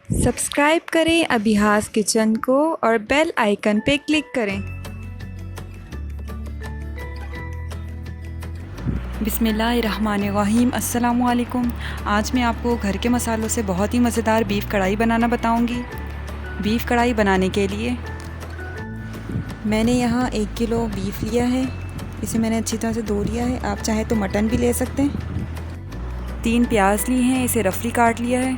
Subscribe करें अभिहास kitchen को और बेल आइकन पे क्लिक करें। बिस्मिल्लाहिर्रहमानिर्रहीम। अस्सलामुअलैकुम। आज मैं आपको घर के मसालों से बहुत ही मज़ेदार बीफ़ कढ़ाई बनाना बताऊंगी। बीफ़ कढ़ाई बनाने के लिए मैंने यहाँ 1 किलो बीफ़ लिया है। इसे मैंने अच्छी तरह से धो लिया है। आप चाहे तो मटन भी ले सकते हैं। 3 प्याज लिए हैं, इसे रफली काट लिया है।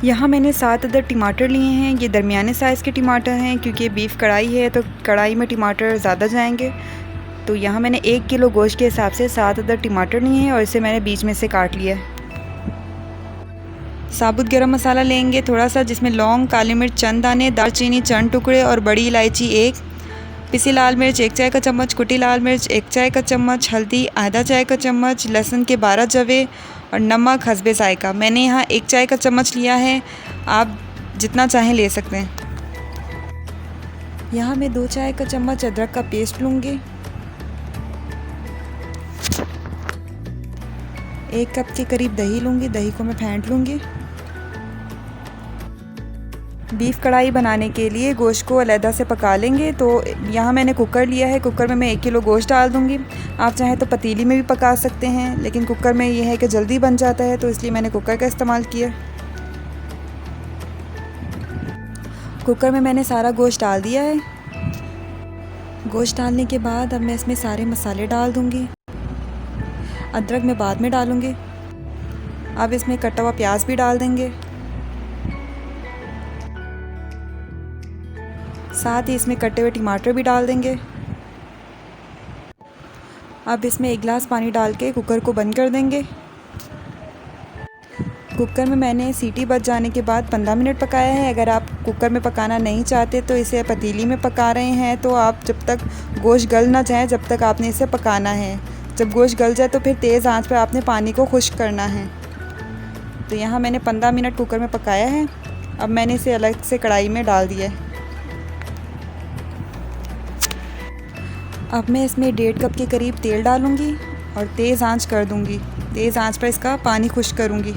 यहाँ मैंने 7 अदद टमाटर लिए हैं। ये दरमियाने साइज़ के टमाटर हैं क्योंकि बीफ़ कढ़ाई है तो कढ़ाई में टमाटर ज़्यादा जाएंगे। तो यहाँ मैंने 1 किलो गोश्त के हिसाब से 7 अदद टमाटर लिए हैं और इसे मैंने बीच में से काट लिया है। साबुत गरम मसाला लेंगे थोड़ा सा, जिसमें लौंग, काली मिर्च चंद दाने, दालचीनी चंद टुकड़े और बड़ी इलायची 1, पिसी लाल मिर्च 1 चाय का चम्मच, कुटी लाल मिर्च 1 चाय का चम्मच, हल्दी आधा चाय का चम्मच, लहसुन के 12 जवे और नमक हस्बे जायका। मैंने यहाँ 1 चाय का चम्मच लिया है, आप जितना चाहें ले सकते हैं। यहाँ मैं 2 चाय का चम्मच अदरक का पेस्ट लूँगी। 1 कप के करीब दही लूँगी, दही को मैं फेंट लूँगी। बीफ़ कढ़ाई बनाने के लिए गोश्त को अलहदा से पका लेंगे। तो यहाँ मैंने कुकर लिया है, कुकर में मैं 1 किलो गोश्त डाल दूँगी। आप चाहें तो पतीली में भी पका सकते हैं, लेकिन कुकर में यह है कि जल्दी बन जाता है, तो इसलिए मैंने कुकर का इस्तेमाल किया। कुकर में मैंने सारा गोश्त डाल दिया है। गोश्त डालने के बाद अब मैं इसमें सारे मसाले डाल दूँगी। अदरक मैं बाद में डालूँगी। अब इसमें कटा हुआ प्याज भी डाल देंगे, साथ ही इसमें कटे हुए टमाटर भी डाल देंगे। अब इसमें 1 गिलास पानी डाल के कुकर को बंद कर देंगे। कुकर में मैंने सीटी बज जाने के बाद 15 मिनट पकाया है। अगर आप कुकर में पकाना नहीं चाहते तो इसे पतीली में पका रहे हैं तो आप जब तक गोश्त गल ना जाए जब तक आपने इसे पकाना है। जब गोश्त गल जाए तो फिर तेज़ आंच पर आपने पानी को खुश्क करना है। तो यहाँ मैंने 15 मिनट कुकर में पकाया है। अब मैंने इसे अलग से कढ़ाई में डाल दिया है। अब मैं इसमें 1.5 कप के करीब तेल डालूँगी और तेज़ आंच कर दूँगी। तेज़ आंच पर इसका पानी खुश्क करूँगी।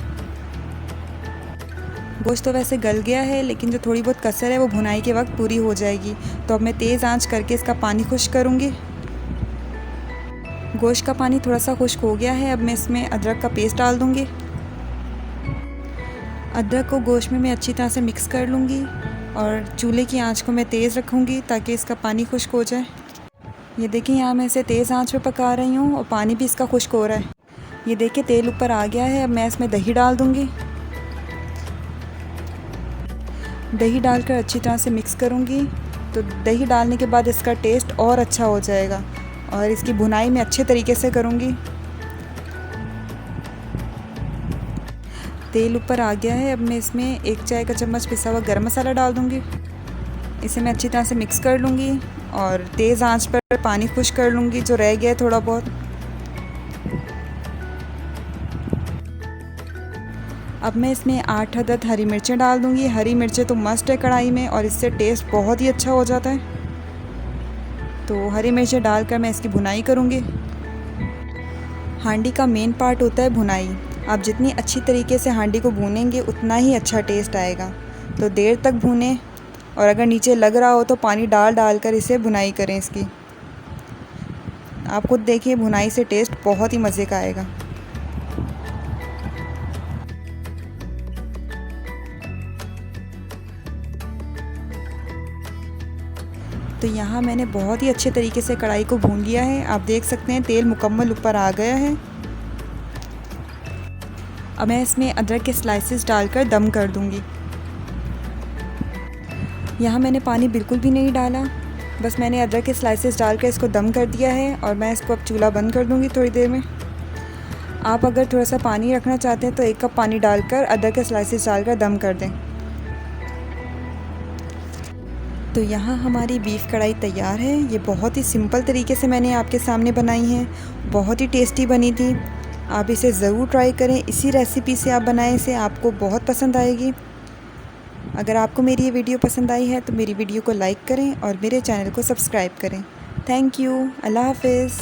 गोश्त तो वैसे गल गया है, लेकिन जो थोड़ी बहुत कसर है वो भुनाई के वक्त पूरी हो जाएगी। तो अब मैं तेज़ आंच करके इसका पानी खुश्क करूँगी। गोश्त का पानी थोड़ा सा खुश्क हो गया है। अब मैं इसमें अदरक का पेस्ट डाल दूँगी। अदरक को गोश्त में मैं अच्छी तरह से मिक्स कर लूँगी और चूल्हे की आँच को मैं तेज़ रखूँगी ताकि इसका पानी खुश्क हो जाए। ये देखिए, यहाँ मैं इसे तेज़ आंच पे पका रही हूँ और पानी भी इसका खुश्क हो रहा है। ये देखिए तेल ऊपर आ गया है। अब मैं इसमें दही डाल दूँगी। दही डालकर अच्छी तरह से मिक्स करूँगी। तो दही डालने के बाद इसका टेस्ट और अच्छा हो जाएगा और इसकी भुनाई मैं अच्छे तरीके से करूँगी। तेल ऊपर आ गया है। अब मैं इसमें 1 चाय का चम्मच पिसा हुआ गरम मसाला डाल दूँगी। इसे मैं अच्छी तरह से मिक्स कर लूँगी और तेज़ आंच पर पानी खुश्क कर लूँगी जो रह गया है थोड़ा बहुत। अब मैं इसमें 8 अदद हरी मिर्चें डाल दूँगी। हरी मिर्चें तो मस्ट है कढ़ाई में और इससे टेस्ट बहुत ही अच्छा हो जाता है। तो हरी मिर्चें डालकर मैं इसकी भुनाई करूँगी। हांडी का मेन पार्ट होता है भुनाई। आप जितनी अच्छी तरीके से हांडी को भूनेंगे उतना ही अच्छा टेस्ट आएगा। तो देर तक भूनें और अगर नीचे लग रहा हो तो पानी डाल कर इसे भुनाई करें इसकी। आप खुद देखिए, भुनाई से टेस्ट बहुत ही मज़े का आएगा। तो यहाँ मैंने बहुत ही अच्छे तरीके से कढ़ाई को भून लिया है। आप देख सकते हैं तेल मुकम्मल ऊपर आ गया है। अब मैं इसमें अदरक के स्लाइसेस डालकर दम कर दूँगी। यहाँ मैंने पानी बिल्कुल भी नहीं डाला, बस मैंने अदरक के स्लाइसेस डालकर इसको दम कर दिया है और मैं इसको अब चूल्हा बंद कर दूँगी थोड़ी देर में। आप अगर थोड़ा सा पानी रखना चाहते हैं तो 1 कप पानी डालकर अदरक के स्लाइसेस डालकर दम कर दें। तो यहाँ हमारी बीफ़ कढ़ाई तैयार है। ये बहुत ही सिंपल तरीके से मैंने आपके सामने बनाई है, बहुत ही टेस्टी बनी थी। आप इसे ज़रूर ट्राई करें। इसी रेसिपी से आप बनाएं, इसे आपको बहुत पसंद आएगी। अगर आपको मेरी ये वीडियो पसंद आई है तो मेरी वीडियो को लाइक करें और मेरे चैनल को सब्सक्राइब करें। Thank you. अल्लाह हाफ़िज़।